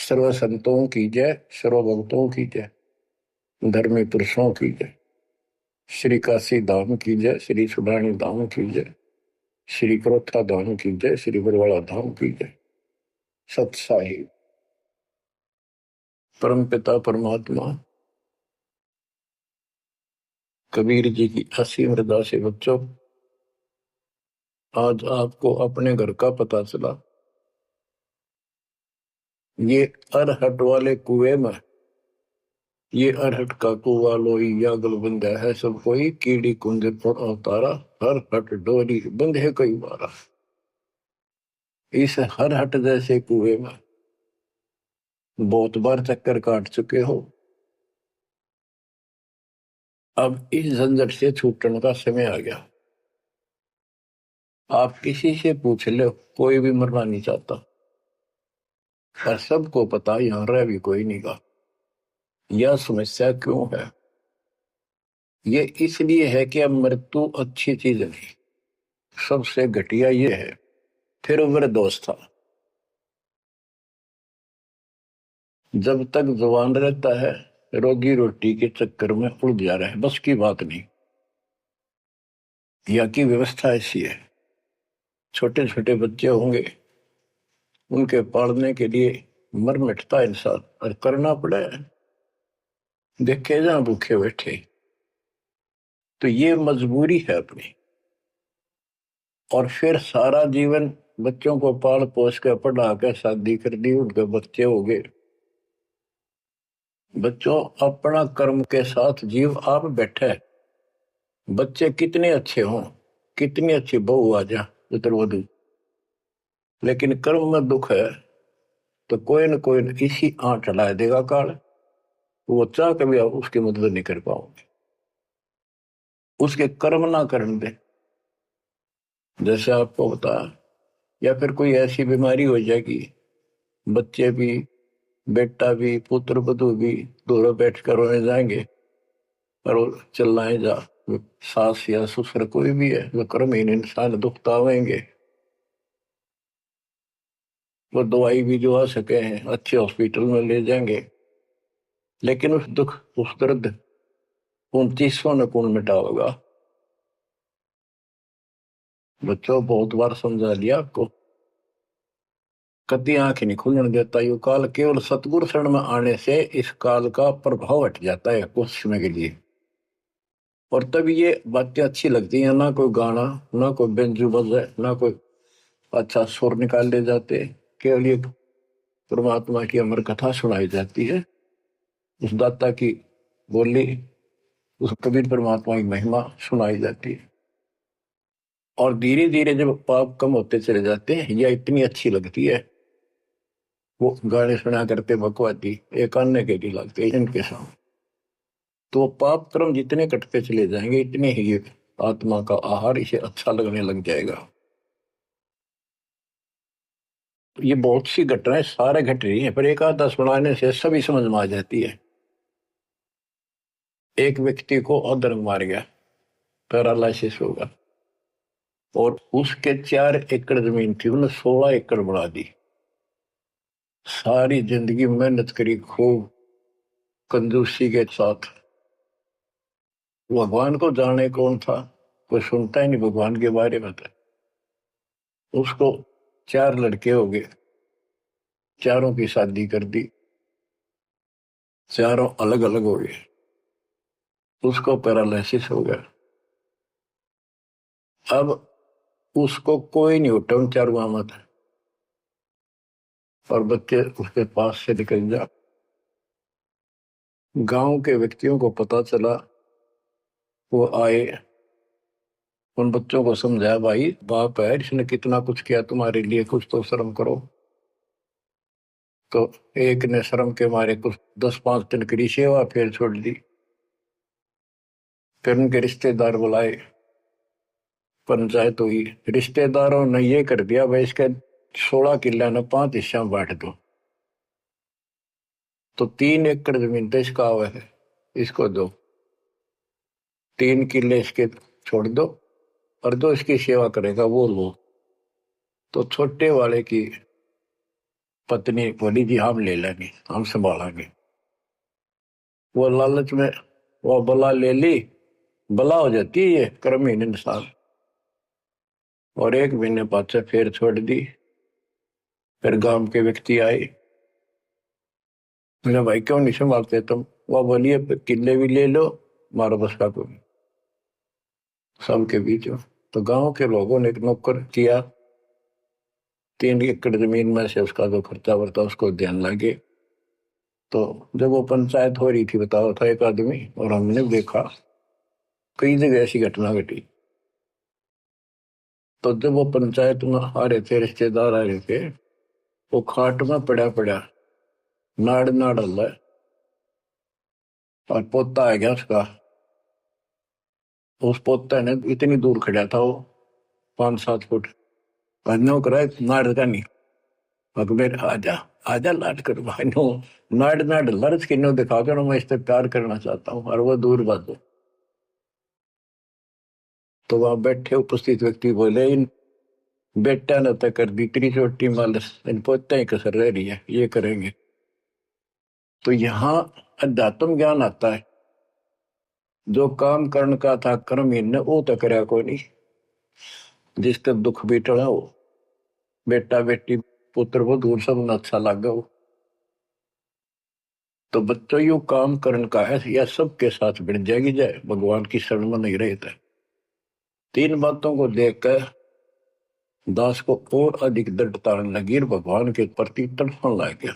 सर्व संतों की जय, सर्व भक्तों की जय, धर्मी पुरुषों की जय, श्री काशी धाम की जय, श्री सुडानी धाम की जय, श्री क्रोथा धाम की जय, श्री बरवाड़ा धाम की जय। सत साहिब परम पिता परमात्मा कबीर जी की असीम हृदय से बच्चों, आज आपको अपने घर का पता चला। ये अरहट वाले कुएं में, ये अरहट का कुआ लोई या गलबंद है सब कोई, कीड़ी कुंज पर अवतारा, हर हट डोरी बंधे कई बारा। इस हर हट जैसे कुएं में बहुत बार चक्कर काट चुके हो। अब इस झंझट से छूटने का समय आ गया। आप किसी से पूछ लो, कोई भी मरना नहीं चाहता, पर सबको पता यहां रह भी कोई नहीं का। यह समस्या क्यों है? ये इसलिए है कि अब मृत्यु अच्छी चीज नहीं, सबसे घटिया ये है। फिर उम्र दोस्त था, जब तक जवान रहता है रोगी रोटी के चक्कर में उड़ जा रहा है, बस की बात नहीं। यहाँ की व्यवस्था ऐसी है, छोटे छोटे बच्चे होंगे, उनके पालने के लिए मर मिटता इंसान, और करना पड़े, देखे जहां भूखे बैठे। तो ये मजबूरी है अपनी। और फिर सारा जीवन बच्चों को पाल पोस के पढ़ा के शादी कर दी, उनके बच्चे हो गए। बच्चों, अपना कर्म के साथ जीव आप बैठे, बच्चे कितने अच्छे हों, कितनी अच्छी बहू आ जा पुत्रवधू, लेकिन कर्म में दुख है तो कोई न कोई इसी आंट चला देगा काल। वो चाह कभी आप उसकी मदद नहीं कर पाओगे, उसके कर्म ना करने दे। जैसे आपको बता, या फिर कोई ऐसी बीमारी हो जाएगी, बच्चे भी, बेटा भी, पुत्र वधू भी दोनों बैठ कर रोने जाएंगे, और वो चिल्लाए जा, सास या ससुर कोई भी है, वो कर्महीन इंसान दुखता आवेंगे। वो दवाई भी जो आ सके हैं अच्छे हॉस्पिटल में ले जाएंगे, लेकिन उस दुख उस दर्द 29 ने कौन मिटा होगा? बच्चों, बहुत बार समझा लिया आपको, कभी आंख नहीं खुलने देता यू काल। केवल सतगुरु शरण में आने से इस काल का प्रभाव हट जाता है कुछ समय के लिए, और तब ये बातें अच्छी लगती हैं। ना कोई गाना, ना कोई बेंजू बजे, ना कोई अच्छा सुर निकाल ले जाते, केवल ये परमात्मा की अमर कथा सुनाई जाती है, उस दाता की बोली, उस कबीर परमात्मा की महिमा सुनाई जाती है। और धीरे धीरे जब पाप कम होते चले जाते हैं, यह इतनी अच्छी लगती है। वो गाने सुना करते बकवादी, एक अन्य के लिए लगते इनके सामने। तो पाप कर्म जितने कटते चले जाएंगे, इतने ही आत्मा का आहार इसे अच्छा लगने लग जाएगा। ये बहुत सी घटनाएं सारे घट रही हैं, पर एक आधा सुनाने से सभी समझ में आ जाती है। एक व्यक्ति को अधर्म मार गया, पैरालिसिस होगा, और उसके 4 एकड़ जमीन थी, उन्हें 16 एकड़ बढ़ा दी। सारी जिंदगी मेहनत करी खूब कंजूसी के साथ। भगवान को जाने कौन था, कोई सुनता ही नहीं भगवान के बारे में। था उसको 4 लड़के हो गए, चारों की शादी कर दी, चारों अलग अलग हो गए, उसको पैरालिसिस हो गया। अब उसको कोई नहीं उठा उन चारों में था, और बच्चे उसके पास से निकल जा। गांव के व्यक्तियों को पता चला, वो आए, उन बच्चों को समझाया, भाई बाप है, इसने कितना कुछ किया तुम्हारे लिए, कुछ तो शर्म करो। तो एक ने शर्म के मारे कुछ 10-5 दिन की सेवा फिर छोड़ दी। फिर उनके रिश्तेदार बुलाए, पंचायत हुई, रिश्तेदारों ने ये कर दिया, भाई इसके 16 किला ने 5 हिस्सा में बांट दो। तो 3 एकड़ जमीन तो इसका हुआ है, इसको दो, 3 किले इसके छोड़ दो, और जो इसकी सेवा करेगा वो लो। तो छोटे वाले की पत्नी बोली जी हम ले लेंगे, हम संभालेंगे। वो लालच में वो बला ले ली, बला हो जाती है ये कर्महीन इंसान। और एक महीने बाद से फिर छोड़ दी। फिर गांव के व्यक्ति आए, मेरा भाई क्यों नहीं संभालते तुम? वो बोलिए किले भी ले लो, मारो बस का कोई सबके बीच में। तो गांव के लोगों ने एक नौकर किया, 3 एकड़ जमीन में से उसका जो खर्चा वर्ता उसको ध्यान लगे। तो जब वो पंचायत हो रही थी, बताओ था एक आदमी, और हमने देखा कई जगह ऐसी घटना घटी। तो जब वो पंचायत में आ रहे थे, रिश्तेदार आ रहे थे, वो खाट में पड़ा पड़ा नाड़ नाड़ हल्ला, और पोता आ गया उसका। उस पोता ने इतनी दूर खड़ा था वो, 5-7 फुट, नो करा नाड़ का नहीं। अकबर आजा, आजा लाट कर भाई नो, नाड़ नाड़ लर्ज की नो दिखा कर मैं इससे प्यार करना चाहता हूँ, और वो दूर बात। तो वहां बैठे उपस्थित व्यक्ति बोले इन बेटा ने तय कर दी इतनी छोटी मालस, इन पोते ही कसर रह रही है, ये करेंगे। तो यहाँ अध्यात्म ज्ञान आता है। जो काम करण का था कर्म ने वो तो करया कोई नहीं, जिसका दुख भी टला हो, बेटा बेटी पुत्र वो दूर सब न अच्छा लगा हो। तो बच्चों यू काम करण का है, यह सबके साथ बढ़ जाएगी जाए, भगवान की शरण में नहीं रहता। 3 बातों को देखकर दास को और अधिक दृढ़ता लगी और भगवान के प्रति तड़पण लग गया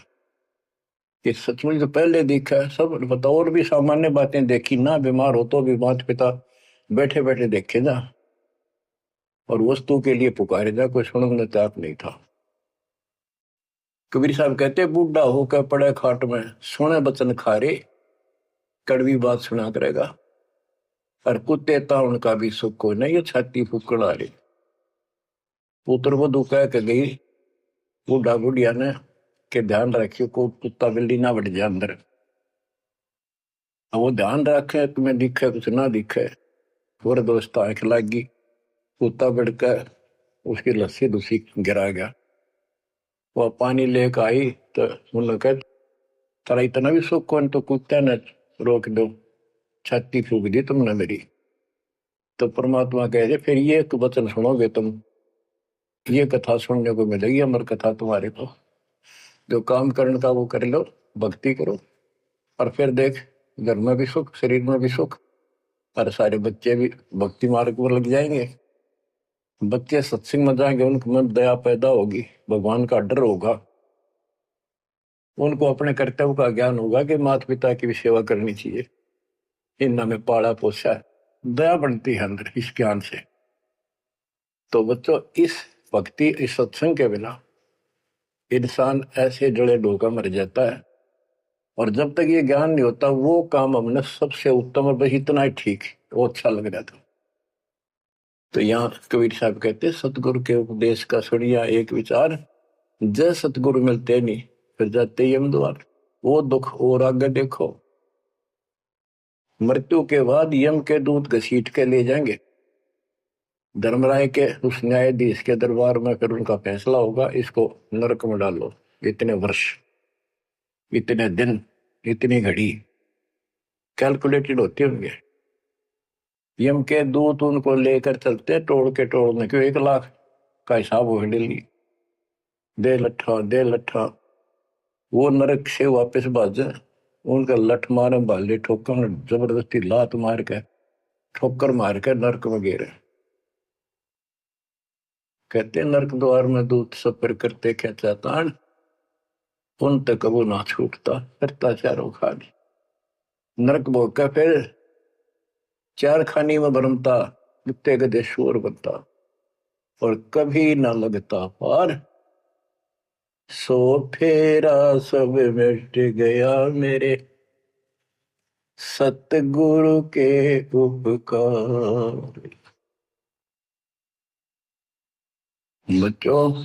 कि सचमुच तो पहले देखा है सब पता, और भी सामान्य बातें देखी ना, बीमार हो तो भी माता पिता बैठे बैठे देखे जा, और वस्तु के लिए पुकारे जा, कोई सुनने तैयार नहीं था। कबीर साहब कहते बूढ़ा होकर पड़े खाट में, सुने बचन खारे, कड़वी बात सुना करेगा। और कुत्ते ताउन का भी सुख को नहीं, ये छाती फूकड़ आ रही। पुत्र वधु कह के गई बूढ़ा बुढ़िया ने के ध्यान रखियो को कुत्ता बिल्ली ना बढ़ जाए अंदर। अब वो ध्यान रखे तुम्हें दिखे कुछ ना दिखे, और दोस्त आंख लागी, कुत्ता बढ़कर उसकी लस्सी दूसरी गिरा गया। वो पानी लेकर आई तो उन्होंने कहा तारा इतना भी सुख कौन, तो कुत्ते ने रोक दो, छाती फूक दी तुमने मेरी। तो परमात्मा कह रहे फिर ये एक वचन सुनोगे तुम, ये कथा सुनने को मिलेगी अमर कथा तुम्हारे को। जो काम करने का वो कर लो, भक्ति करो, और फिर देख घर में भी सुख, शरीर में भी सुख, और सारे बच्चे भी भक्ति मार्ग पर लग जाएंगे। बच्चे सत्संग में जाएंगे, उनके मन दया पैदा होगी, भगवान का डर होगा, उनको अपने कर्तव्य का ज्ञान होगा कि माता पिता की भी सेवा करनी चाहिए, इन्ना में पाला पोसा है, दया बनती है अंदर इस ज्ञान से। तो बच्चों इस भक्ति इस सत्संग के बिना इंसान ऐसे जड़े ढोकर मर जाता है। और जब तक ये ज्ञान नहीं होता वो काम हमने सबसे उत्तम और बस इतना ही ठीक, वो अच्छा लग रहा था। तो यहाँ कबीर साहब कहते सतगुरु के उपदेश का सुनिया एक विचार, जय सतगुरु मिलते नहीं फिर जाते यम द्वार। वो दुख और आगे देखो, मृत्यु के बाद यम के दूत घसीट के ले जाएंगे धर्मराय के उस न्यायाधीश के दरबार में, फिर उनका फैसला होगा इसको नरक में डालो, इतने वर्ष, इतने दिन, इतनी घड़ी कैलकुलेटेड होते होंगे। यम के दूत उनको लेकर चलते तोड़ के तोड़ने क्यों, 1 लाख का हिसाब हो डेली, दे लट्ठा दे लट्ठा। वो नरक से वापस भाजे, उनका लठ मारे भाले ठोकर, जबरदस्ती लात मार के ठोकर मार के नरक में गिरे। कहते नरक द्वार में दूत सफर करते क्या चाहता, उन तक वो ना छूटता, करता चारों खानी। नरक भोग का फिर 4 खानी में भरमता, कुत्ते गधे शोर बनता, और कभी ना लगता पार। सो फेरा सब मिट गया मेरे सतगुरु के उपकार। बच्चों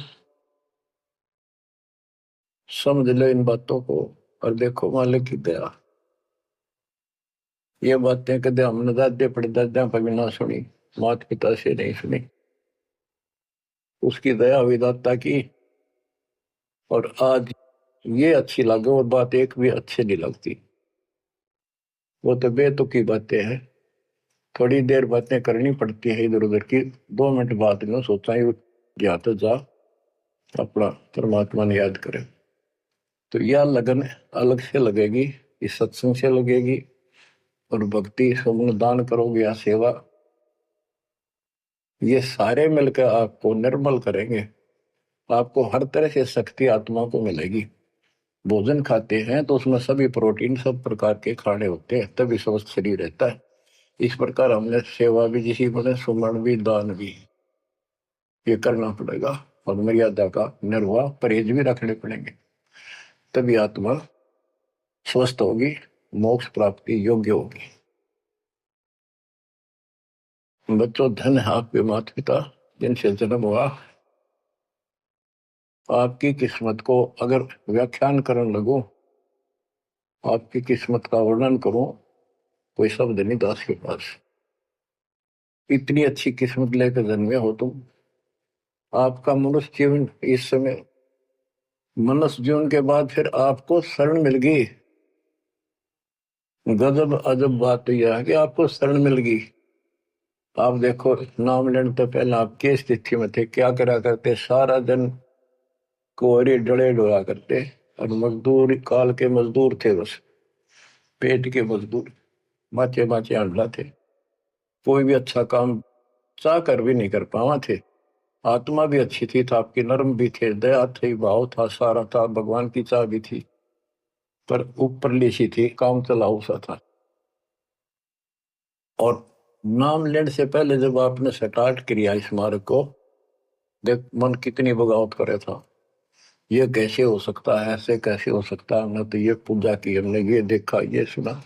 समझ लो इन बातों को, और देखो मालिक की दया। ये बातें कदे हमने दादे परदादा पर भी ना सुनी, माता पिता से नहीं सुनी, उसकी दया विदाता की। और आज ये अच्छी लगे और बात एक भी अच्छी नहीं लगती। वो तो बेतुकी बातें हैं, थोड़ी देर बातें करनी पड़ती है इधर उधर की, 2 मिनट बाद में सोचा ही गया तो जा अपना परमात्मा ने याद करे। तो यह लगन अलग से लगेगी, इस सत्संग से लगेगी, और भक्ति समूह दान करोगे या सेवा, ये सारे मिलकर आपको निर्मल करेंगे। आपको हर तरह से शक्ति आत्मा को मिलेगी। भोजन खाते हैं तो उसमें सभी प्रोटीन सब प्रकार के खाने होते हैं, तभी स्वस्थ शरीर रहता है। इस प्रकार हमने सेवा भी, जिसी बने सुमरण भी, दान भी, ये करना पड़ेगा, और मर्यादा का निर्वाह परहेज भी रखने पड़ेंगे, तभी आत्मा स्वस्थ होगी, मोक्ष प्राप्ति योग्य होगी। बच्चों, धन है आपके माता पिता जिनसे जन्म हुआ। आपकी किस्मत को अगर व्याख्यान करने लगो, आपकी किस्मत का वर्णन करूं, कोई शब्द नहीं दास के पास। इतनी अच्छी किस्मत लेकर जन्मे हो तुम। आपका मनुष्य जीवन इस समय, मनुष्य जीवन के बाद फिर आपको शरण मिल गई। गजब अजब बात यह है कि आपको शरण मिल गई। आप देखो, नाम लेने तो पहले आप किस स्थिति में थे, क्या करा करते, सारा दिन कोहरे डले डोला करते, और मजदूर काल के मजदूर थे, बस पेट के मजदूर, माचे माचे अंडा थे। कोई भी अच्छा काम चाह कर भी नहीं कर पावा थे। आत्मा भी अच्छी थी, था आपकी नर्म भी थे, दया थी, भाव था, सारा था, भगवान की चाह भी थी, पर ऊपरली सी थी, काम चलाऊ सा था। और नाम लेने से पहले जब आपने स्टार्ट किया इस मार्ग को, देख मन कितनी बगावत करे था। ये कैसे हो सकता है, ऐसे कैसे हो सकता है, हमने तो ये पूजा की, हमने ये देखा, ये सुना।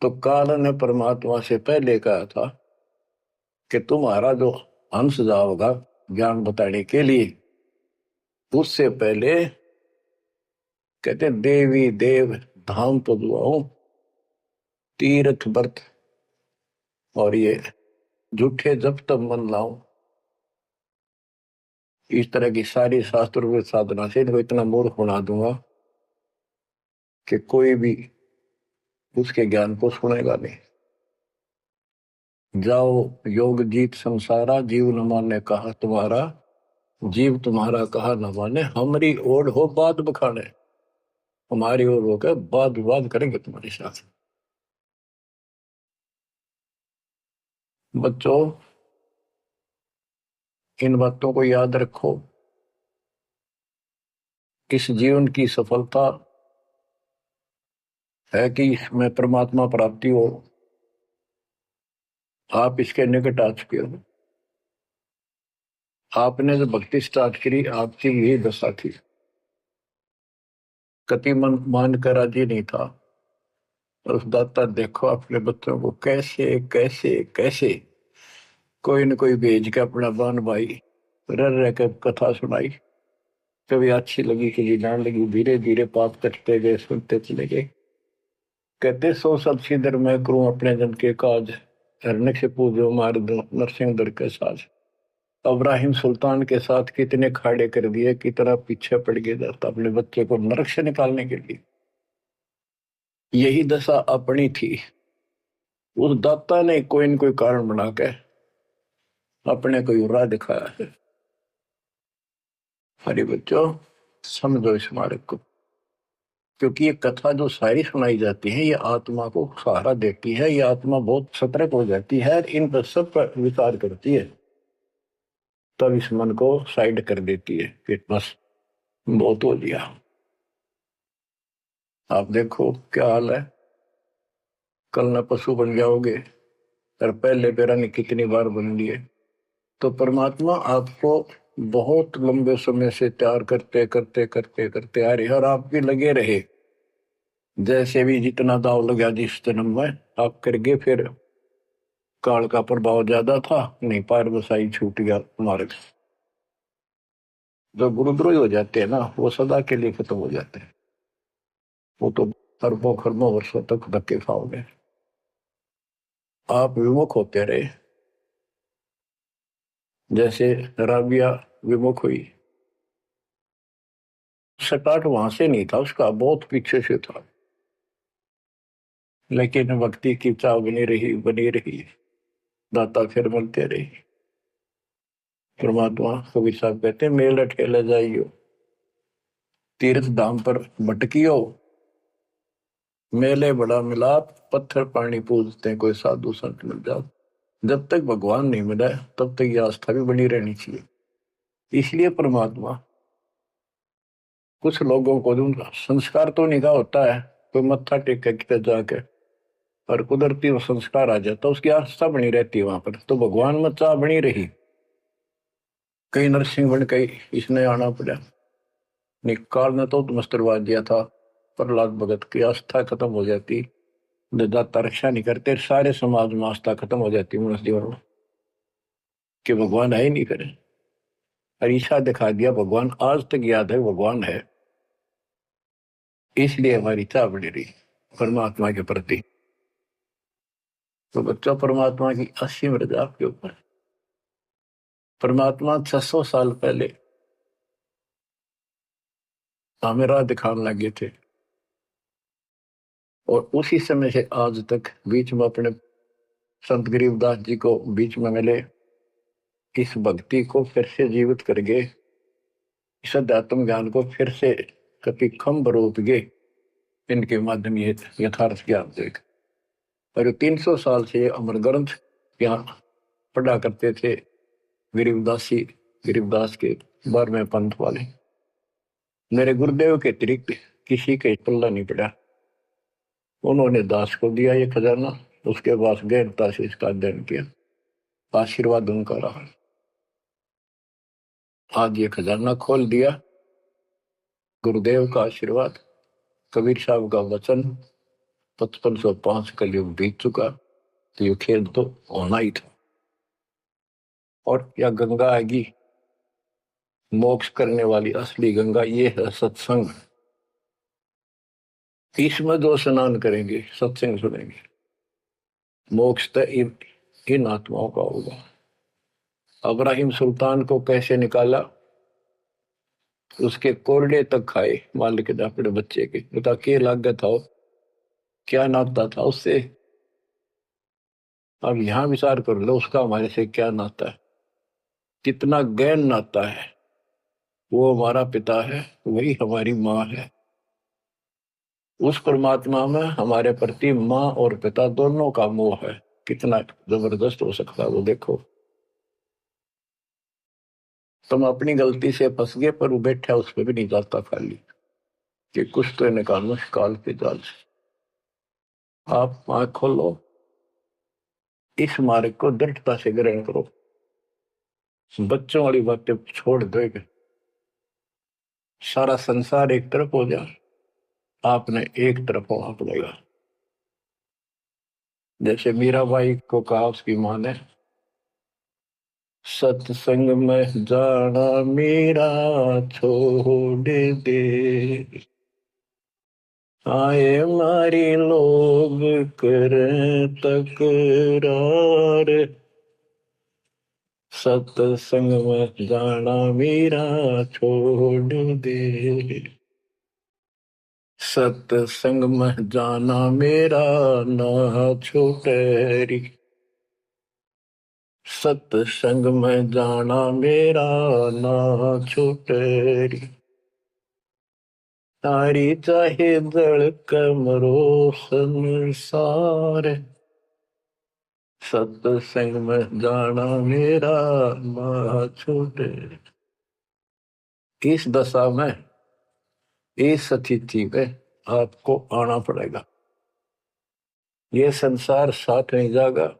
तो काल ने परमात्मा से पहले कहा था कि तुम्हारा जो हंस जाओगा ज्ञान बताने के लिए, उससे पहले कहते देवी देव धाम तो दुआओ, तीर्थ व्रत और ये झूठे जब तब मन लाओ। इस तरह की सारी शास्त्र साधना से इनको इतना मूर्ख बना दूंगा कि कोई भी उसके ज्ञान को सुनेगा नहीं। जाओ योग जीत संसारा, जीव न माने कहा तुम्हारा, जीव तुम्हारा कहा न माने, हमारी ओर हो बात बखाने। हमारी ओर होकर बात विवाद करेंगे तुम्हारे साथ। बच्चों, इन बातों को याद रखो। इस जीवन की सफलता है कि इसमें परमात्मा प्राप्ति हो। आप इसके निकट आ चुके हो। आपने जो भक्ति स्टार्ट करी, आपकी यही दशा थी। कति मन मान कर राजी नहीं था, और उस दाता देखो अपने बच्चों को कैसे कैसे कैसे कोई न कोई भेज के अपना बहन भाई रह रह कर कथा सुनाई। कभी अच्छी लगी, कभी ना लगी, धीरे धीरे पाप कटते गए, सुनते चले गए। कहते सो सब सिदर मैं करूं अपने जन के काज, हरने से पूजो मार दो नरसिंह दर के साज। इब्राहिम सुल्तान के साथ कितने खाड़े कर दिए, कितना पीछे पड़ गया जाता अपने बच्चे को नरक से निकालने के लिए। यही दशा अपनी थी। उस दाता ने कोई न कोई कारण बना के अपने को राह दिखाया है। हरे बच्चों, समझो इस मार्ग को, क्योंकि ये कथा जो सारी सुनाई जाती है, ये आत्मा को सहारा देती है। ये आत्मा बहुत सतर्क हो जाती है, इन पर सब पर विचार करती है, तब इस मन को साइड कर देती है कि बस बहुत हो लिया। आप देखो क्या हाल है, कल न पशु बन जाओगे, और पहले बेरानी कितनी बार बन लिए। तो परमात्मा आपको बहुत लंबे समय से तैयार करते करते करते करते आ रही है, और आप भी लगे रहे। जैसे भी जितना दाव लगा जिस जन्म में आप करके, फिर काल का प्रभाव ज्यादा था, नहीं पार बसाई छूट गया मार्ग। जो गुरुद्रोही हो जाते हैं ना, वो सदा के लिए खत्म हो जाते हैं। वो तो अरबों खरबों वर्षों तक धक्के खाओगे। आप विमुख होते रहे, जैसे राबिया विमुख हुई, स्टार्ट वहां से नहीं था उसका, बहुत पीछे से था, लेकिन भक्ति की चाह बनी रही, दाता फिर मिलते रही। परमात्मा कबीर साहब कहते हैं, मेल अठेला जाइयो, तीर्थ धाम पर भटकियो, मेले बड़ा मिलाप, पत्थर पानी पूजते हैं, कोई साधु संत मिल जाओ। जब तक भगवान नहीं मिला तब तक ये आस्था भी बनी रहनी चाहिए। इसलिए परमात्मा कुछ लोगों को जो संस्कार तो निकाह होता है, कोई मत्था टेक के कितने जाके, और कुदरती वो संस्कार आ जाता, उसकी आस्था बनी रहती है वहां पर, तो भगवान में चाह बनी रही। कई नरसिंह बन कई इसने आना पड़ा, निकाल ने तो मस्त करवा दिया था, प्रहलाद भगत की आस्था खत्म हो जाती, दाता रक्षा नहीं करते, सारे समाज में आस्था खत्म हो जाती मनुष्य जीवन में, कि भगवान है ही नहीं करे। अरीसा दिखा दिया, भगवान आज तक याद है भगवान है, इसलिए हमारी चाह बनी रही परमात्मा के प्रति। तो बच्चों, परमात्मा की असीम रजा आपके ऊपर। परमात्मा 600 साल पहले हमें राह दिखाने लगे थे, और उसी समय से आज तक बीच में अपने संत गरीबदास जी को बीच में मिले, इस भक्ति को फिर से जीवित करके, इस अध्यात्म ज्ञान को फिर से कभी खम्भ रूप गे, इनके माध्यम ये यथार्थ ज्ञान देख। और 300 साल से अमर ग्रंथ यहाँ पढ़ा करते थे गरीबदासी, गरीबदास के 12वें पंथ वाले, मेरे गुरुदेव के अतिरिक्त किसी के पल्ला नहीं पड़ा। उन्होंने दास को दिया ये खजाना, उसके बाद गहनता से इसका अध्ययन किया, आशीर्वाद उनका रहा। आज ये खजाना खोल दिया, गुरुदेव का आशीर्वाद, कबीर साहब का वचन, 5505 कलयुग बीत चुका, तो ये खेल तो होना ही था। और या गंगा आएगी, मोक्ष करने वाली असली गंगा ये है सत्संग। इसमें जो स्नान करेंगे, सत्संग सुनेंगे, मोक्ष तो इन आत्माओं का होगा। अब्राहिम सुल्तान को कैसे निकाला, उसके कोरडे तक खाए मालिक ने अपने बच्चे के, बता के लागत था, क्या नाता था उससे। अब यहां विचार कर लो, उसका हमारे से क्या नाता है, कितना गहन नाता है। वो हमारा पिता है, वही हमारी माँ है। उस परमात्मा में हमारे प्रति माँ और पिता दोनों का मोह है, कितना जबरदस्त हो सकता है वो देखो। तुम अपनी गलती से फंस गए, पर वो बैठा उस पर भी नहीं जाता खाली, कि कुछ तो निकालो काल के जाल से। आप आंख खोलो, इस मार्ग को दृढ़ता से ग्रहण करो, बच्चों वाली बातें छोड़ दो, सारा संसार एक तरफ हो जाए, आपने एक तरफ होना पड़ेगा। जैसे मीराबाई को कहा उसकी मां ने, सत्संग में जाना मीरा छोड़ दे, आए मारी लोग कर तकरार, सत्संग में जाना मीरा छोड़ दे, सत्संग में जाना मेरा ना छूटे, सत्संग में जाना मेरा ना छूटे, तारी चाहे जड़ कमरो संसार, सत्संग में जाना मेरा ना छूटे। इस दशा में, इस स्थिति में आपको आना पड़ेगा। ये संसार साथ नहीं जाएगा,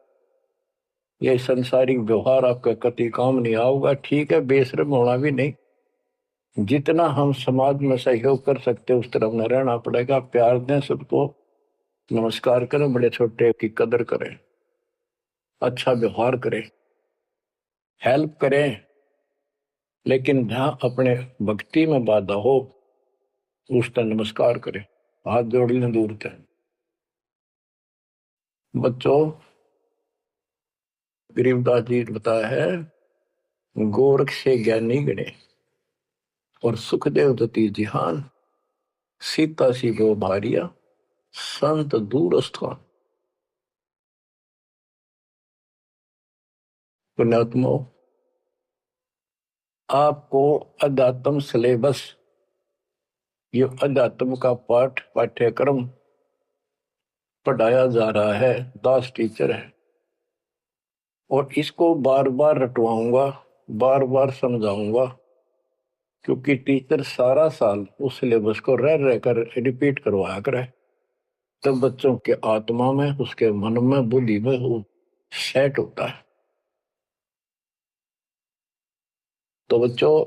ये संसारिक व्यवहार आपका कति काम नहीं आऊगा। ठीक है, बेशर्म होना भी नहीं, जितना हम समाज में सहयोग कर सकते उस तरफ में रहना पड़ेगा। प्यार दें सबको, नमस्कार करें, बड़े छोटे की कदर करें, अच्छा व्यवहार करें, हेल्प करें, लेकिन जहां अपने भक्ति में बाधा हो उसका नमस्कार करें, हाथ जोड़ लें दूर तक। बच्चों, गरीबदास जी बताया है, गोरख से ज्ञानी गणे, और सुखदेव दती जिहान, सीता सी गो भारिया, संत दूर स्थान। पुण्यात्मो, आपको अध्यात्म सिलेबस, ये अध्यात्म का पाठ्यक्रम पढ़ाया जा रहा है, दास टीचर है, और इसको बार बार रटवाऊंगा, बार बार समझाऊंगा, क्योंकि टीचर सारा साल उस सिलेबस को रह रह कर रिपीट करवाया करे, तब बच्चों के आत्मा में, उसके मन में, बुद्धि में वो सेट होता है। तो बच्चों,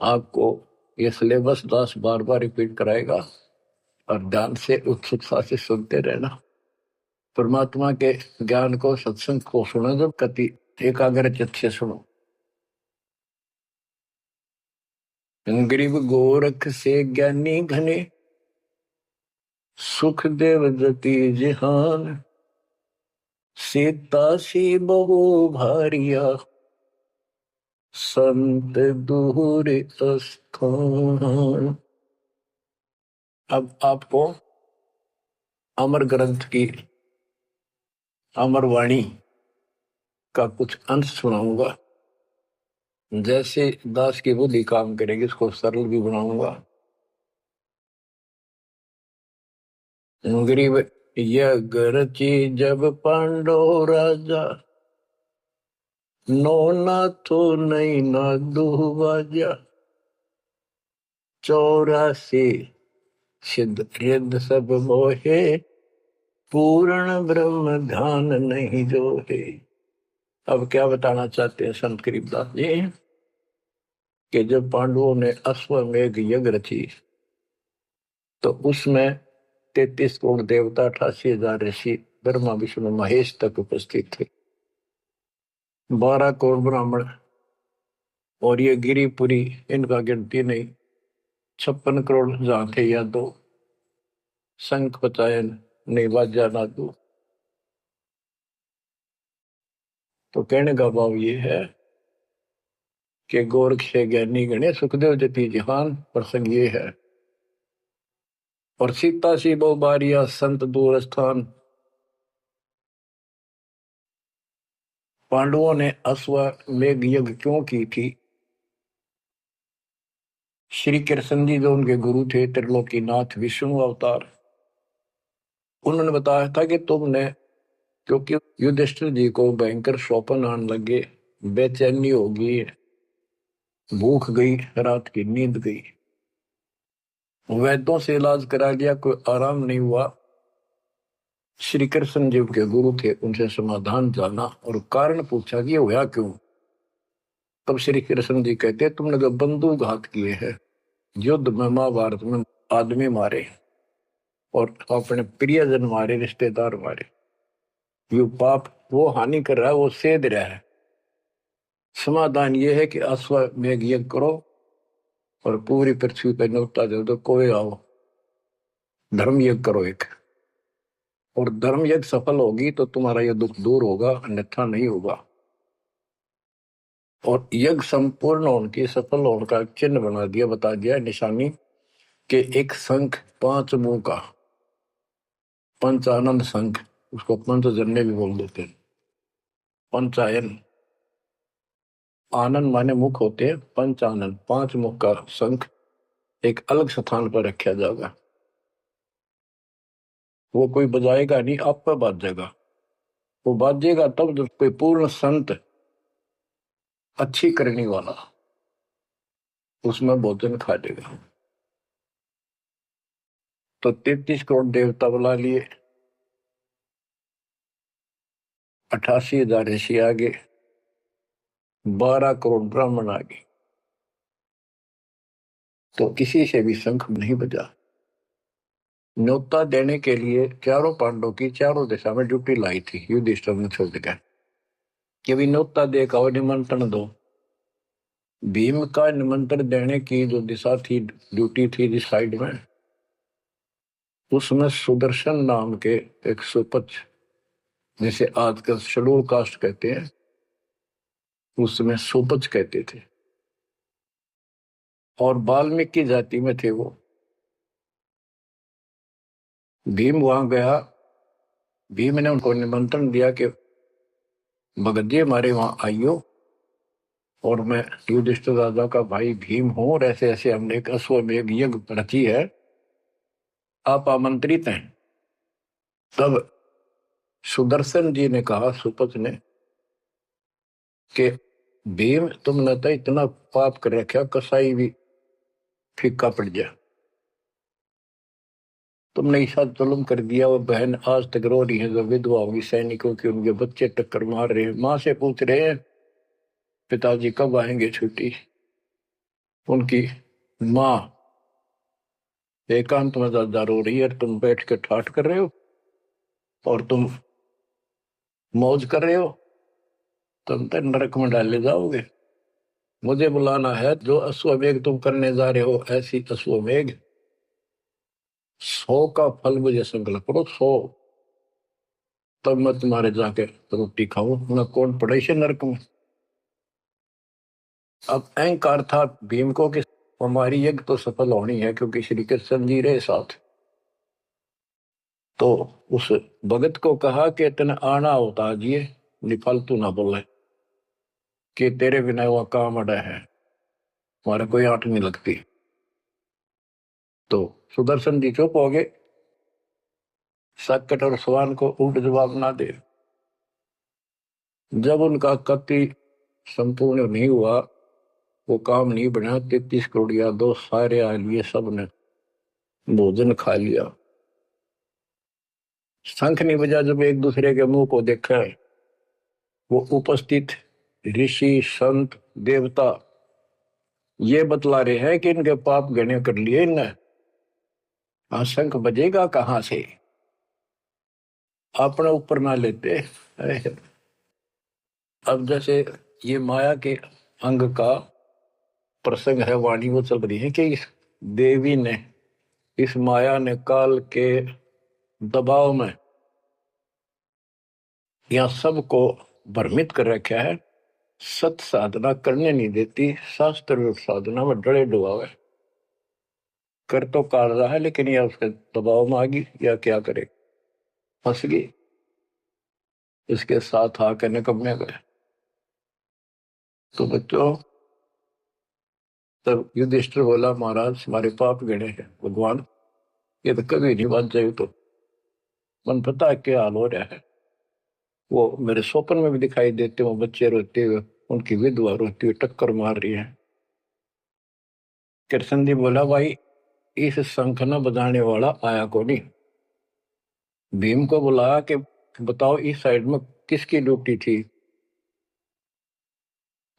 आपको ये सिलेबस दास बार बार रिपीट कराएगा, और ध्यान से उत्सुकता से सुनते रहना। परमात्मा के ज्ञान को, सत्संग को सुनो, जब कति एकाग्र चित्त से सुनो। गरीब गोरख से ज्ञानी घने, सुख देव जति जिहान, सीता सी बहु भारिया, संत दूर स्थान। अब आपको अमर ग्रंथ की अमर वाणी का कुछ अंश सुनाऊंगा। जैसे दास की बुद्धि काम करेगी, इसको सरल भी बनाऊंगा। गरीब यज्ञ जब पांडो राजा, नो ना तो नहीं ना दुबाजा, 84 सिद्ध रिद्ध सब मोहे, पूर्ण ब्रह्म ध्यान नहीं जो है। अब क्या बताना चाहते हैं संत गरीबदास जी, कि जब पांडवों ने अश्वमेघ यज्ञ रची, तो उसमें 33 करोड़ देवता, 88,000 ऋषि, ब्रह्मा विष्णु महेश तक उपस्थित थे, 12 करोड़ ब्राह्मण, और ये गिरिपुरी, इनका गिनती नहीं, 56 करोड़ जहां थे या दो, शंख पचायन नहीं, बाजा नादू। तो कहने का भाव ये है कि गोरख से ज्ञानी गणे, सुखदेव जति जिहान, प्रसंग ये है। और सीता सी बहु बारिया, संत दूर स्थान। पांडवों ने अश्वमेध यज्ञ क्यों की थी? श्री कृष्ण जी जो उनके गुरु थे, त्रिलोकीनाथ विष्णु अवतार, उन्होंने बताया था कि तुमने, क्योंकि युधिष्ठिर जी को भयंकर स्वप्न आने लगे, बेचैनी होगी, भूख गई, रात की नींद गई, वैद्यों से इलाज करा लिया, कोई आराम नहीं हुआ। श्री कृष्ण जी के गुरु थे, उनसे समाधान जाना और कारण पूछा कि ये हुआ क्यों। तब श्री कृष्ण जी कहते, तुमने जो बंदूक घात किए हैं, युद्ध में, महाभारत में आदमी मारे और अपने प्रियजन मारे, रिश्तेदार मारे, ये पाप वो हानि कर रहा है, वो सेध रहा है। समाधान ये है कि अश्वमेध यज्ञ करो और पूरी पृथ्वी पर न्योता दे दो, कोई आओ, धर्म यज्ञ करो एक, और धर्म यज्ञ सफल होगी तो तुम्हारा यह दुख दूर होगा, अन्यथा नहीं होगा। और यज्ञ संपूर्ण होने की, सफल होने का चिन्ह बना दिया, बता दिया निशानी, कि एक शंख 5 मुंह का, पंचानन शंख, उसको पंचजन्य भी बोल देते हैं। पंचायन, आनंद माने मुख होते हैं, पंचानन 5 मुख का शंख एक अलग स्थान पर रखा जाएगा। वो कोई बजाएगा नहीं, आप पर बाजेगा। वो बाजेगा तब जब कोई पूर्ण संत, अच्छी करने वाला उसमें भोजन खा लेगा। तो 33 करोड़ देवता बुला लिए, 88,000 ऋषि आगे, 12 करोड़ ब्राह्मण आगे, तो किसी से भी शंख नहीं बजा। न्योता देने के लिए चारों पांडवों की चारों दिशा में ड्यूटी लाई थी, युधिष्ठिर ने छोड़ दिया कि भी न्योता देगा और निमंत्रण दो। भीम का निमंत्रण देने की जो दिशा थी, ड्यूटी थी जिस साइड में, उसमें सुदर्शन नाम के एक सुपच, जिसे आजकल शेड्यूल कास्ट कहते हैं, उसमें सुपच कहते थे, और वाल्मीकि जाति में थे वो। भीम वहां गया। भीम ने उनको निमंत्रण दिया कि भगत जी हमारे वहां आइयो, और मैं युधिष्ठिर राजा का भाई भीम हूं, और ऐसे ऐसे हमने एक अश्वमेध यज्ञ रची है, आप आमंत्रित हैं। तब सुदर्शन जी ने कहा सुपथ ने कि भीम तुमने तो इतना पाप कर रखा, कसाई भी फीका पड़ गया। तुमने ऐसा जुल्म कर दिया। वो बहन आज तक रो रही है जो विधवा होगी सैनिकों की, उनके बच्चे टक्कर मार रहे हैं, माँ से पूछ रहे हैं पिताजी कब आएंगे छुट्टी। उनकी माँ एकांत में ज्यादा रो रही है, तुम बैठ के ठाठ कर रहे हो और तुम मौज कर रहे हो, तुम तो नरक में डाले जाओगे। मुझे बुलाना है, जो अश्वमेघ तुम करने जा रहे हो, ऐसी अश्वमेघ 100 का फल मुझे संकल्प करो, 100, तब मैं तुम्हारे जाके रोटी खाऊं, मैं कौन पड़े से नरक में। अब अहंकार था भीम को कि हमारी यज्ञ तो सफल होनी है, क्योंकि श्री कृष्ण जी रहे साथ। तो उस भगत को कहा कि तेने आना होता जी, निफालतू ना बोले कि तेरे बिना वह काम अड़ा है, हमारे कोई आंट नहीं लगती। तो सुदर्शन जी चुप हो गए, साकट और सवान को उल्ट जवाब ना दे। जब उनका कति संपूर्ण नहीं हुआ, वो काम नहीं बना, 33 करोड़ यादव सारे आ लिए, सब ने भोजन खा लिया। शंख नहीं बजा। जब एक दूसरे के मुंह को देखा है, वो उपस्थित ऋषि संत देवता ये बतला रहे हैं कि इनके पाप गणे कर लिए इनने। हाँ, शंख बजेगा कहां से, अपने ऊपर ना लेते। अरे, अब जैसे ये माया के अंग का प्रसंग है, वाणी वो चल रही है कि इस देवी ने, इस माया ने काल के दबाव में यह सबको भ्रमित कर रखा है, सत साधना करने नहीं देती, शास्त्र साधना में डरे डुबावे। कर तो काल रहा है, लेकिन यह उसके दबाव में आ गई, या क्या करे, फंस गई, इसके साथ आकर निकम्मे गए। तो बच्चों, तब युधिष्ठिर बोला महाराज हमारे पाप गिने हैं भगवान, ये तो कभी नहीं बात जाए। तो मन पता है क्या हाल हो रहा है, वो मेरे स्वप्न में भी दिखाई देते, वो बच्चे रोते हुए, उनकी विधवा रोती हुई टक्कर मार रही है। कृष्ण जी बोला भाई इस शंख न बजाने वाला आया को नहीं। भीम को बुलाया कि बताओ इस साइड में किसकी ड्यूटी थी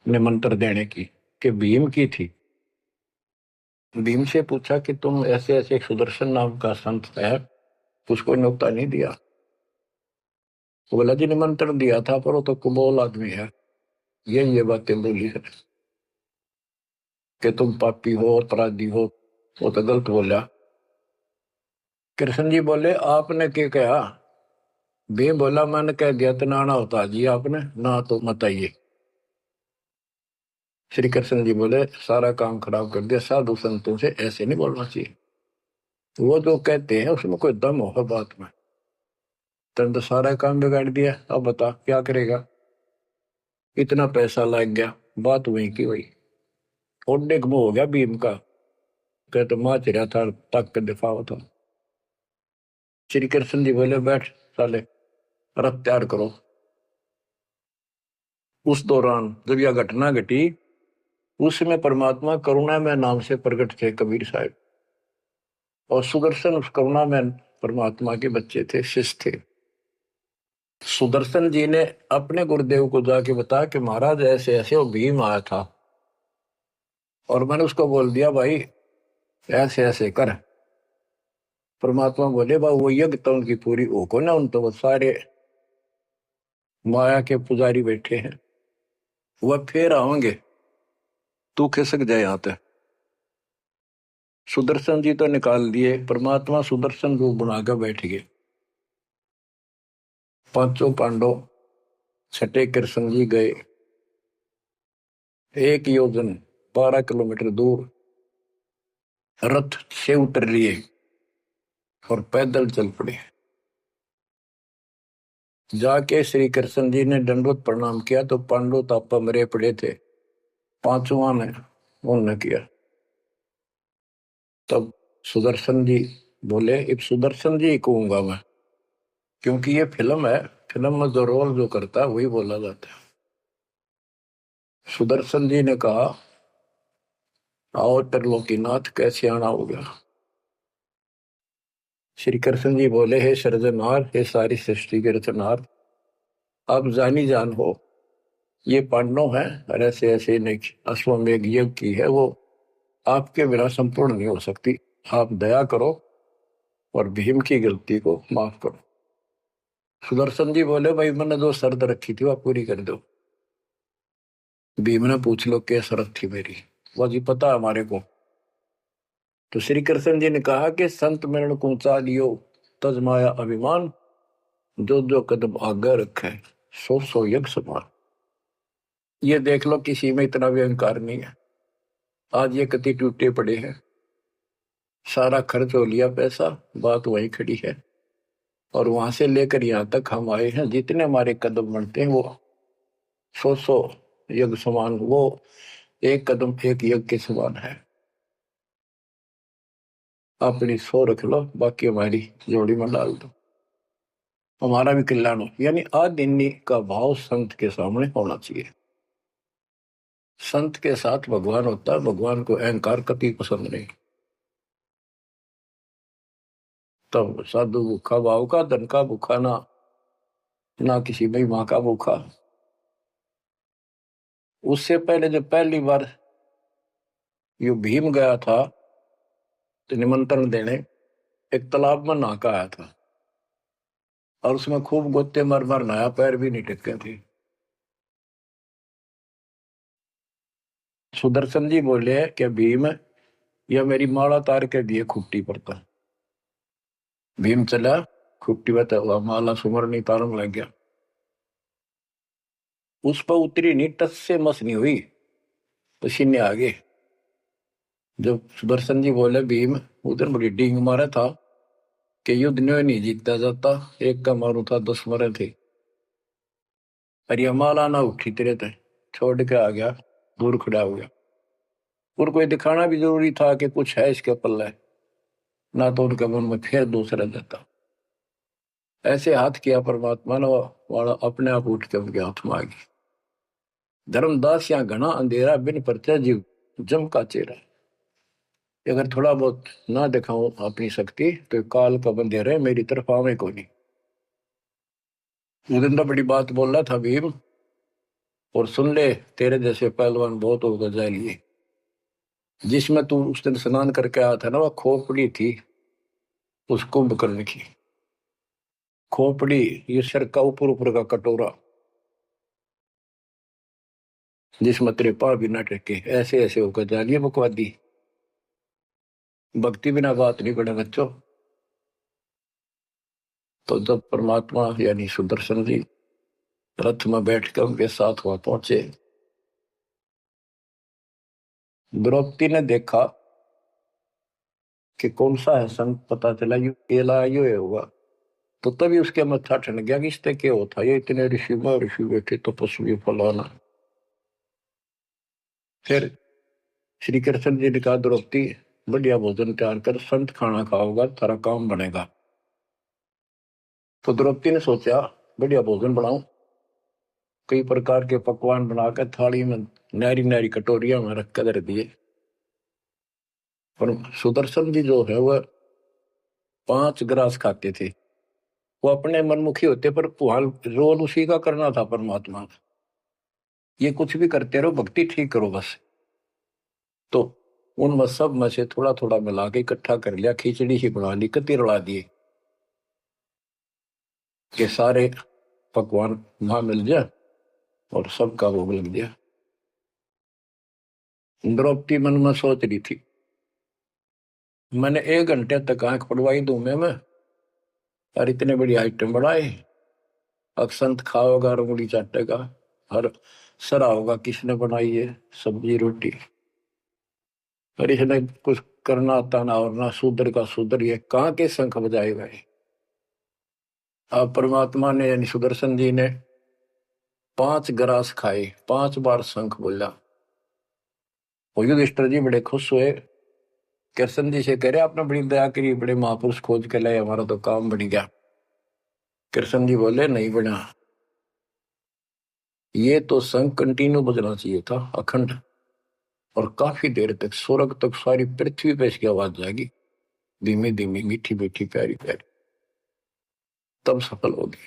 निमंत्रण देने की, कि भीम की थी। भीम से पूछा कि तुम ऐसे ऐसे एक सुदर्शन नाम का संत है, उसको न्योता नहीं दिया। वो बोला जी निमंत्रण दिया था, पर वो तो कुबोल आदमी है, ये बातें बोली है कि तुम पापी हो अपराधी हो, वो तो गलत बोला। कृष्ण जी बोले आपने क्या कहा। भीम बोला मैंने कह दिया तो नाना होता जी आपने, ना तो मत आइए। श्री कृष्ण जी बोले सारा काम खराब कर दिया, साधु संतों से ऐसे नहीं बोलना चाहिए, वो जो कहते हैं उसमें कोई दम होगा बात में। तुम तो सारा काम बिगाड़ दिया, अब बता क्या करेगा। इतना पैसा लग गया, बात वही की वही, ओडे मुंह हो गया भीम का, कहते माँ चिरा था तक के दिफा था। श्री कृष्ण जी बोले बैठ साले, रथ तैयार करो। उस दौरान जब यह घटना घटी, उसमें परमात्मा करुणा में नाम से प्रकट थे कबीर साहब, और सुदर्शन उस करुणा में परमात्मा के बच्चे थे, शिष्य थे। सुदर्शन जी ने अपने गुरुदेव को जाके बताया कि महाराज ऐसे ऐसे वो भीम आया था, और मैंने उसको बोल दिया भाई ऐसे ऐसे कर। परमात्मा बोले बा वो यज्ञ तो उनकी पूरी हो को ना, उन तो वो सारे माया के पुजारी बैठे हैं, वह फिर आओगे, तू खिसक जाए यहाँ पे। सुदर्शन जी तो निकाल दिए, परमात्मा सुदर्शन रूप बनाकर बैठ गए। पांचों पांडव छठे कृष्ण जी गए, 1 योजन 12 किलोमीटर दूर रथ से उतर लिए और पैदल चल पड़े। जाके श्री कृष्ण जी ने दंडवत प्रणाम किया तो पांडु तापा मरे पड़े थे, पांचवा ने उन्होंने किया। तब सुदर्शन जी बोले, अब सुदर्शन जी कहूंगा मैं, क्योंकि ये फिल्म है, फिल्म में जो रोल जो करता है वही बोला जाता है। सुदर्शन जी ने कहा, आओ त्रिलोकीनाथ, कैसे आना होगा। श्री कृष्ण जी बोले, हे सृजनहार, हे सारी सृष्टि के रचनहार, आप जानी जान हो, ये पांडव है और ऐसे ऐसे अश्वमेघ यज्ञ की है, वो आपके बिना संपूर्ण नहीं हो सकती। आप दया करो और भीम की गलती को माफ करो। सुदर्शन जी बोले, भाई मैंने जो शर्त रखी थी वह पूरी कर दो। भीम ने पूछ लो क्या शर्त थी मेरी, वो जी पता है हमारे को। तो श्री कृष्ण जी ने कहा कि संत मरण को ऊंचा लियो, तज माया अभिमान, जो जो कदम आगे रखे, सो सो यज्ञ समान। ये देख लो किसी में इतना भी अहंकार नहीं है। आज ये कति टूटे पड़े हैं, सारा खर्च हो लिया पैसा, बात वहीं खड़ी है। और वहां से लेकर यहाँ तक हम आए हैं, जितने हमारे कदम बढ़ते हैं वो सौ सौ यज्ञ समान, वो एक कदम एक यज्ञ के समान है। अपनी सौ रख लो, बाकी हमारी जोड़ी में डाल दो, हमारा भी कल्याण हो। यानी आदिन्य का भाव संत के सामने होना चाहिए। संत के साथ भगवान होता है, भगवान को अहंकार कभी पसंद नहीं। तब साधु भूखा भाव का, धन का भूखा ना, ना किसी महिमा का भूखा। उससे पहले जब पहली बार यो भीम गया था तो निमंत्रण देने, एक तालाब में नहा आया था और उसमें खूब गोते मर मर नहाया, पैर भी नहीं टिके थे। सुदर्शन जी बोले कि भीम, यह मेरी माला तार के दिए खुट्टी पर था। भीम चला, खुट्टी पर हुआ माला सुमरनी तारम लग गया। उस पर उतरी नहीं, टस से मस नहीं हुई, पसीने आ गए। जब सुदर्शन जी बोले, भीम उधर बड़ी डींग मारा था कि युद्ध नहीं जीतता जाता, एक का मारू था 10 मरे थे। अरे माला ना उठी तेरे थे, छोड़ के आ गया, दूर खड़ा हो गया। और कोई दिखाना भी जरूरी था कि कुछ है इसके पल्ले, ना तो उनके मन में फिर दूसरा देता। ऐसे हाथ किया परमात्मा ने, वाला अपने आप उठ के उनके हाथ में आ गई। धर्मदास यहाँ घना अंधेरा, बिन परचा जीव जम का चेहरा। अगर थोड़ा बहुत ना दिखाऊं अपनी शक्ति तो काल का बंधेरा मेरी तरफ आवे को नहीं। उस दिन तो बड़ी बात बोल रहा था भीम, और सुन ले, तेरे जैसे पहलवान बहुत होगा जाए लिए। जिसमें तू उस दिन स्नान करके आया था ना, वह खोपड़ी थी उस कुंभकर्ण की। खोपड़ी, ये सिर का ऊपर ऊपर का कटोरा, जिसमें तेरे पाँव भी न टेके, ऐसे ऐसे होकर जानिए बकवादी। भक्ति बिना बात नहीं बने बच्चों। तो जब परमात्मा यानी सुदर्शन जी रथ में बैठकर उनके साथ वहां पहुंचे, द्रौपदी ने देखा कि कौन सा है संत, पता चला यू केला यू होगा। तो तभी उसके मत्था ठन गया कि इससे क्या होता, ये इतने ऋषि बैठे तपस्वी फलाना। फिर श्री कृष्ण जी ने कहा, द्रौपदी बढ़िया भोजन तैयार कर, संत खाना खाओगा तारा काम बनेगा। तो द्रौपदी ने सोचा बढ़िया भोजन बनाऊं, कई प्रकार के पकवान बनाकर थाली में नारी नारी कटोरिया में रख कर दिए। पर सुदर्शन जी जो है वह 5 ग्रास खाते थे। वो अपने मनमुखी होते, पर रोल उसी का करना था परमात्मा। ये कुछ भी करते रहो, भक्ति ठीक करो बस। तो उन सब में से थोड़ा थोड़ा मिला के इकट्ठा कर लिया, खिचड़ी ही बना ली, कति रला दिए कि सारे पकवान वहां मिल जाए और सबका भोग लग गया। द्रौपदी मन में सोच रही थी, मैंने 1 घंटे तक आंख पड़वाई दूं मैं और इतने बड़ी आइटम बढ़ाए। अब संत खाओगा, उंगली चाटेगा, हर सरा होगा किसने बनाई है सब्जी रोटी। और इसने कुछ करना आता ना और ना शूद्र का शूद्र, ये कहाँ के शंख बजाए गए। अब परमात्मा ने यानी सुदर्शन जी ने 5 ग्रास खाए, 5 बार शंख बोला। और युधिष्ठिर जी बड़े खुश हुए, कृष्ण जी से कह रहे आपने बड़ी दया करी, बड़े महापुरुष खोज के लाए, हमारा तो काम बन गया। कृष्ण जी बोले नहीं बना, ये तो शंख कंटिन्यू बजना चाहिए था, अखंड, और काफी देर तक, स्वर्ग तक, सारी पृथ्वी पे इसकी आवाज जाएगी, धीमी धीमी, मीठी मीठी, प्यारी प्यारी, तब सफल होगी।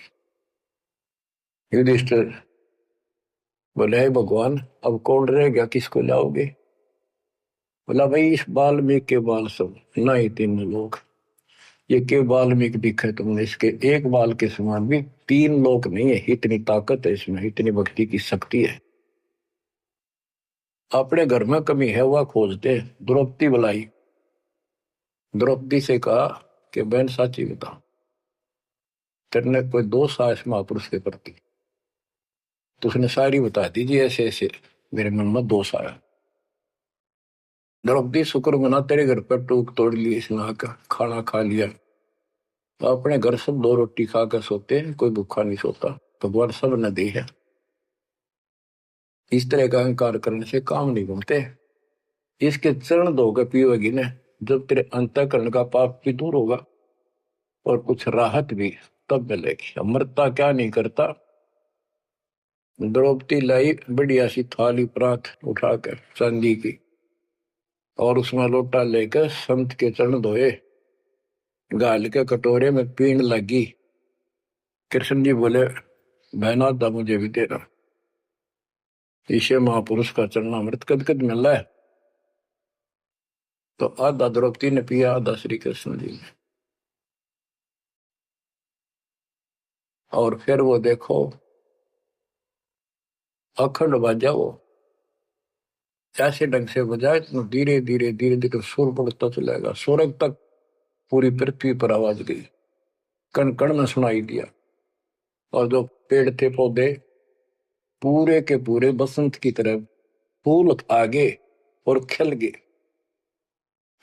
युधिष्ठिर बोले हे भगवान, अब कौन रह गया, किसको लाओगे। बोला भाई इस वाल्मीकि के बाल सब, ना ही 3 लोग, ये के वाल्मीकि दिखे तुमने, इसके एक बाल के समान भी 3 लोग नहीं है, इतनी ताकत है इसमें, इतनी भक्ति की शक्ति है। अपने घर में कमी है वह खोजते। द्रौपदी बुलाई, द्रौपदी से कहा कि बहन साची बता, तेरे कोई दोष आया इस महापुरुष के प्रति। तो उसने सारी बता दीजिए, ऐसे ऐसे मेरे मन में दोष आया। द्रौपदी शुक्र मना, तेरे घर पर टूक तोड़ ली, इसने आकर खाना खा लिया। तो अपने घर सब 2 रोटी खाकर सोते हैं, कोई भूखा नहीं सोता, भगवान सब न दी है। इस तरह का अहंकार करने से काम नहीं बनते। इसके चरण धोकर पियोगी ना, जब तेरे अंतःकरण का पाप भी दूर होगा और कुछ राहत भी तब मिलेगी। अमृता क्या नहीं करता। द्रौपदी लाई बढ़िया सी थाली परात उठाकर चांदी की, और उसमें लोटा लेकर संत के चरण धोए, गाल के कटोरे में पीण लगी। कृष्ण जी बोले बहना दा मुझे भी देना, ईशे महापुरुष का चरणामृत कद कद मिल रहा है। तो आधा द्रौपदी ने पिया, आधा श्री कृष्ण जी ने। और फिर वो देखो अखंड बाजा, वो ऐसे ढंग से बजाए तो धीरे धीरे धीरे धीरे सुर बढ़ता चलेगा, स्वर्ग तक पूरी पृथ्वी पर आवाज गई, कण कण में सुनाई दिया। और जो पेड़ थे पौधे पूरे के पूरे बसंत की तरह फूल आगे और खिल गए।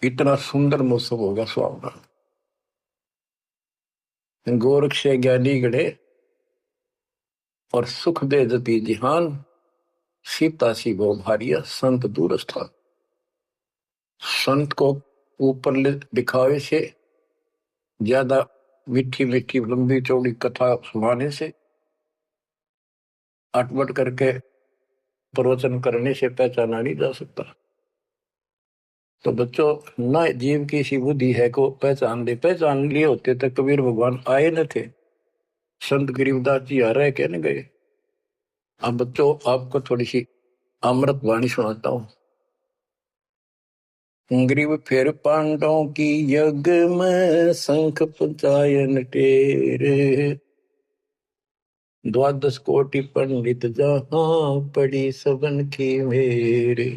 इतना सुंदर मौसम होगा सुहावना। गोरख से ज्ञानी गढ़े और सुख दे जती जिहान, सीता सी वो भारिया संत दूर स्थान। संत को ऊपर दिखावे से ज्यादा मीठी मीठी लंबी चौड़ी कथा सुनाने से, अटपट करके प्रवचन करने से पहचाना नहीं जा सकता। तो बच्चों, न जीव की सी बुद्धि है को पहचान ले, पहचान लिए होते तक कबीर भगवान आए न थे, संत गरीबदास जी आ रहे कहने गए। अब बच्चों आपको थोड़ी सी अमृत वाणी सुनाता हूं। ग्रीव फिर पांडवों की यज्ञ में शंख पंचायन टेरे, 12 कोटि पंडित जहां पड़ी सबन की मेरे।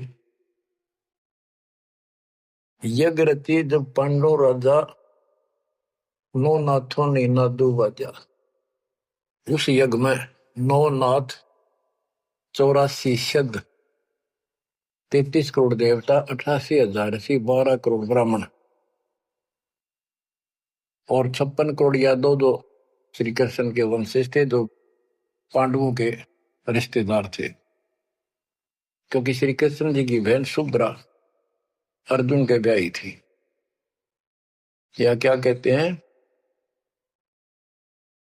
यज्ञ रची जब पांडव राजा, नौ नाथों ने नादू बाजा। उस यज्ञ में 9 नाथ, 84 सिद्ध, 33 करोड़ देवता, 88,000 ऋषि, 12 करोड़ ब्राह्मण और 56 करोड़ यादव, जो श्री कृष्ण के वंशज थे, जो पांडवों के रिश्तेदार थे। क्योंकि श्री कृष्ण जी की बहन सुभद्रा अर्जुन के ब्याही थी। या क्या कहते हैं,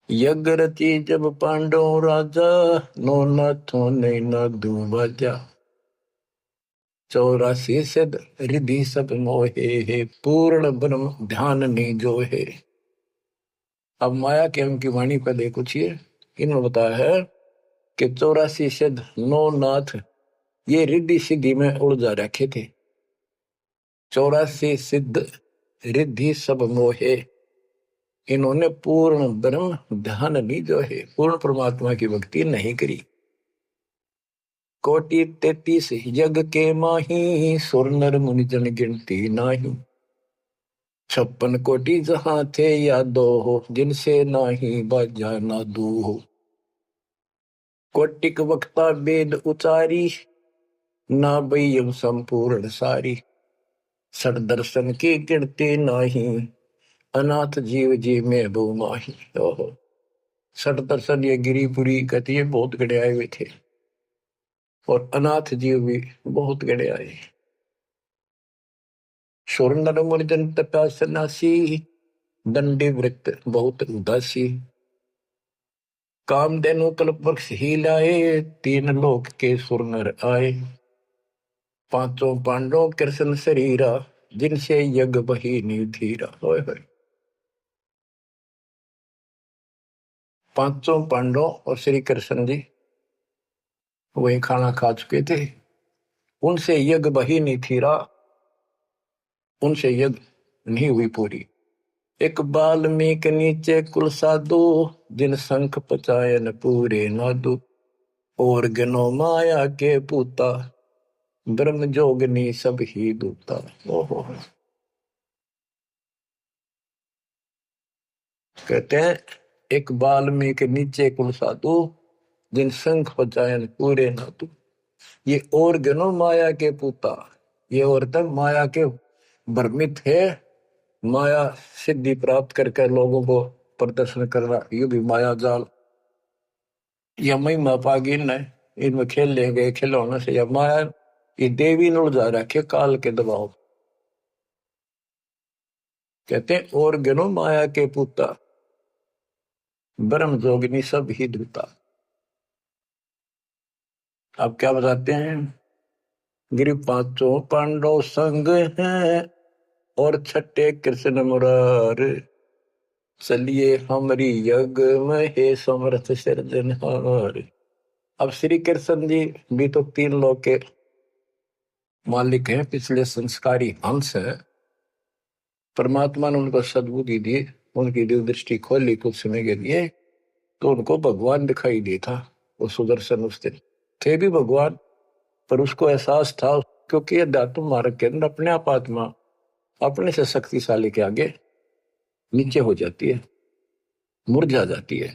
यज्ञ रची जब पांडव राजा, नौ नाथों ने नादू बाजा। 84 सिद्ध रिधि सब मोहे, पूर्ण ब्रह्म ध्यान नहीं जो है। अब माया के हम की वाणी पर देखो छिए, इन्होंने बताया है कि 84 सिद्ध, 9 नाथ, ये रिद्धि सिद्धि में उलझा रखे थे। 84 सिद्ध रिद्धि सब मोहे, इन्होंने पूर्ण ब्रह्म ध्यान नहीं जो है, पूर्ण परमात्मा की भक्ति नहीं करी। कोटि 33 यज्ञ के माही, सुर नर मुनि जन गिनती नाही। 56 कोटि जहां थे यादो हो, जिनसे नाही बाजा नादू हो। कोटिक वक्ता वेद उचारी, ना बयम संपूर्ण सारी। सड़ दर्शन की गिनती नाही, अनाथ जीव जी में बो माही। ओहो, सठ दर्शन ये गिरिपुरी कहती है बहुत गड़े आए हुए थे, और अनाथ जीव भी बहुत गड़े आए। सुर नर मुनिजन तपा सन्यासी, दंडी वृत्त बहुत उदासी। कामधेनु कल्प वृक्ष ही लाए, तीन लोक के सुर नर आए। पांचों पांडवों कृष्ण शरीरा, जिनसे यज्ञ बही निधीरा। होय होय, पांचों पांडव और श्री कृष्ण जी वही खाना खा चुके थे, उनसे यज्ञ बही नहीं थीरा, उनसे यज्ञ नहीं हुई पूरी। एक बाल्मीक नीचे कुल साधु, जिन शंख पचायन पूरे नादु। और गनो माया के पूता, ब्रह्म जोगनी सब ही दूता। ओहो, कहते हैं एक बाल्मीक नीचे कुल साधु, जिन शंख पचायन पूरे नादु। ये और गनो माया के पूता, ये औरतें माया के भ्रमित है, माया सिद्धि प्राप्त करके लोगों को प्रदर्शन करना, ये भी माया जाल। या महिमा पागी न इनमें खेल ले गए खिलौने से, या माया ये देवी ने उलझा रखे काल के दबाव। कहते हैं और गनो माया के पूता, ब्रह्म जोगिनी सब ही दूता। अब क्या बताते हैं, गिरि पांचों पांडव संग हैं, और छठे कृष्ण मुरार। चलिए हमारी यज्ञ में हे समर्थ सिरजनहार। अब श्री कृष्ण जी भी तो तीन लोक के मालिक हैं, पिछले संस्कारी हंस है। परमात्मा ने उनको सद्बुद्धि दी, उनकी दिव्य दृष्टि खोली कुछ समय के लिए, तो उनको भगवान दिखाई दे था। वो सुदर्शन उस दिन थे भी भगवान, पर उसको एहसास था, क्योंकि अध्यात्म मार्ग के अंदर अपने आप आत्मा अपने से शक्तिशाली के आगे नीचे हो जाती है, मुरझा जाती है।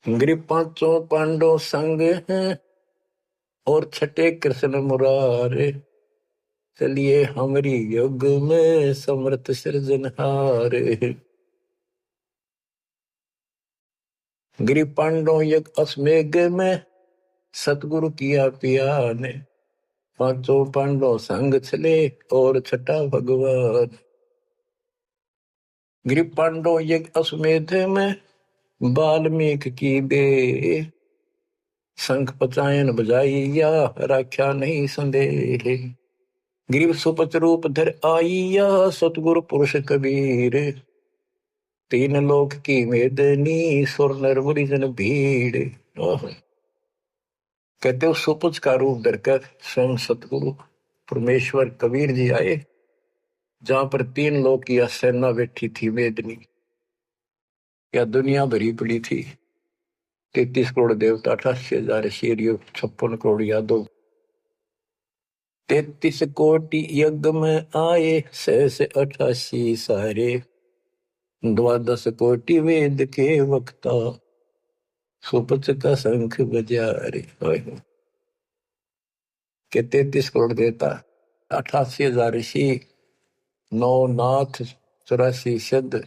गिरि पांचों पांडव संग हैं, और छठे कृष्ण मुरारे। चलिए हमारी युग में समर्थ सृजनहार। गिरि पांडव यज्ञ अश्वमेघ में, सतगुरु किया पिया ने। पांचों पांडव संग चले, और छठा भगवान। गिरि पांडव यज्ञ अश्वमेध में, वाल्मीकि की बे। शंख पचायन बजाइया, राख्या नहीं संदेह। गिरि सुपच रूप धर आइया, सतगुरु पुरुष कबीर। तीन लोक की मेदनी, सुर नर मुनिजन भीड़। कहते हो सुपच का रूप धरकर स्वयं सतगुरु परमेश्वर कबीर जी आए, जहां पर तीन लोक की सेना बैठी थी मेदनी, या दुनिया भरी पड़ी थी। 33 करोड़ देवता, 88,000 शेरियो, 56 करोड़ यादव। 33 कोटि यज्ञ में आए, 688 सारे। 12 कोटि वेद के वक्ता, सुपच का शंख बजा रे। के 33 करोड़ देवता, 88,000 ऋषि, 9 नाथ, 84 सिद्ध,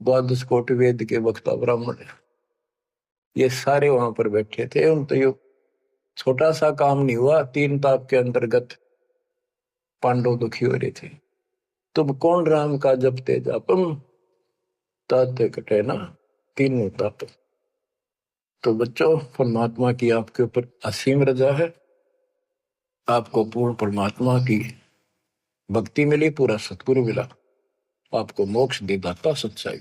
12 कोटि वेद के वक्ता ब्राह्मण, ये सारे वहां पर बैठे थे। उन तो ये छोटा सा काम नहीं हुआ, 3 ताप के अंतर्गत पांडव दुखी हो रहे थे। तुम कौन राम का जपते जापम, ताते कटे ना तीनों ताप। तो बच्चों, परमात्मा की आपके ऊपर असीम रजा है, आपको पूर्ण परमात्मा की भक्ति मिली, पूरा सतगुरु मिला, आपको मोक्ष दे दाता सच्चाई।